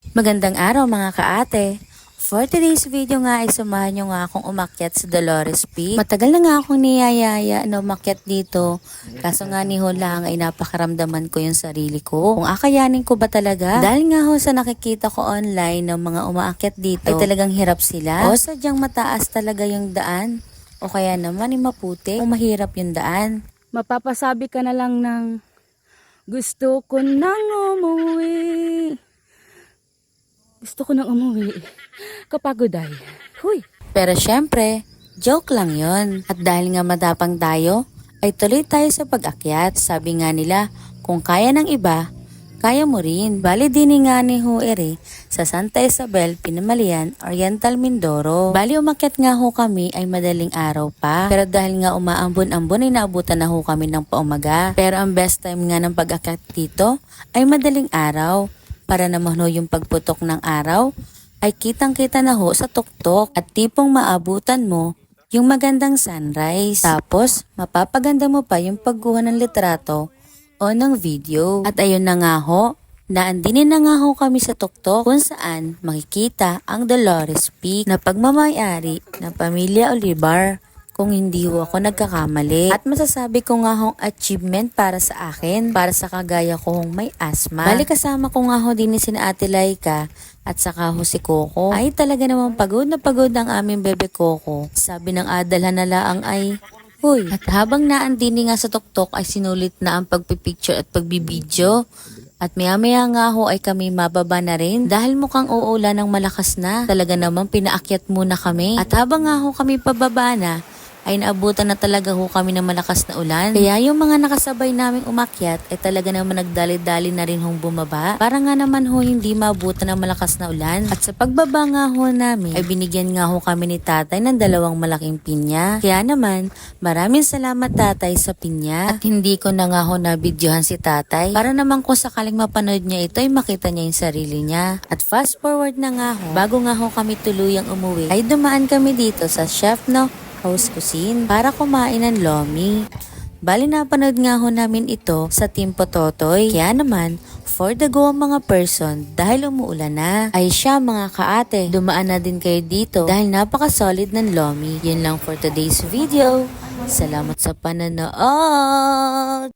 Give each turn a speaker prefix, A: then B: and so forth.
A: Magandang araw mga kaate. For today's video nga ay samahan nyo nga akong umakyat sa Dolores Peak. Matagal na nga akong niyayaya na umakyat dito. Kaso nga ni ho lang ay napakaramdaman ko yung sarili ko. Kung akayanin ko ba talaga? Dahil nga ho sa nakikita ko online ng mga umaakyat dito ay talagang hirap sila. O sadyang mataas talaga yung daan. O kaya naman ay maputi o mahirap yung daan.
B: Mapapasabi ka na lang ng gusto ko nang umuwi. Gusto ko nang umuwi. Kapagod ay. Huy!
A: Pero syempre, joke lang yon. At dahil nga matapang tayo, ay tuloy tayo sa pag-akyat. Sabi nga nila, kung kaya ng iba, kaya mo rin. Bali din nga ni Huere sa Santa Isabel, Pinamalian, Oriental Mindoro. Bali umakyat nga ho kami ay madaling araw pa. Pero dahil nga umaambon-ambon ay naabutan na ho kami ng paumaga. Pero ang best time nga ng pag-akyat dito ay madaling araw. Para naman ho yung pagputok ng araw ay kitang-kita na ho sa tuktok at tipong maabutan mo yung magandang sunrise. Tapos mapapaganda mo pa yung pagkuha ng litrato o ng video. At ayun na nga ho, naandinin na nga ho kami sa tuktok kung saan makikita ang Dolores Peak na pagmamayari ng Pamilya Olivar kung hindi ho ako nagkakamali. At masasabi ko nga hong achievement para sa akin, para sa kagaya ko hong may asthma. Bali kasama ko nga ho din si Ate Laika at saka ho si Coco. Ay talaga namang pagod na pagod ang aming bebe Coco. Sabi ng adalhan na laang ay, huy. At habang naandini nga sa tuktok ay sinulit na ang pagpipicture at pagbibideo. At maya-maya nga ho ay kami mababa na rin dahil mukhang uulan ng malakas na. Talaga namang pinaakyat muna kami. At habang nga ho kami pababa na, ay naabutan na talaga ho kami ng malakas na ulan. Kaya yung mga nakasabay naming umakyat ay talaga naman nagdali-dali na rin hong bumaba. Para nga naman ho hindi maabutan ng malakas na ulan. At sa pagbaba nga ho namin ay binigyan nga ho kami ni tatay ng 2 malaking pinya. Kaya naman maraming salamat tatay sa pinya. At hindi ko na nga ho nabidyohan si tatay. Para naman kung sakaling mapanood niya ito ay makita niya yung sarili niya. At fast forward na nga ho, bago nga ho kami tuluyang umuwi ay dumaan kami dito sa Chef No House Cuisine para kumain ng lomi. Bali napanood nga ho namin ito sa Team Pototoy. Kaya naman, for the go ang mga person dahil umuulan na. Ay siya mga kaate, dumaan na din kayo dito dahil napaka-solid ng lomi. Yun lang for today's video. Salamat sa panonood!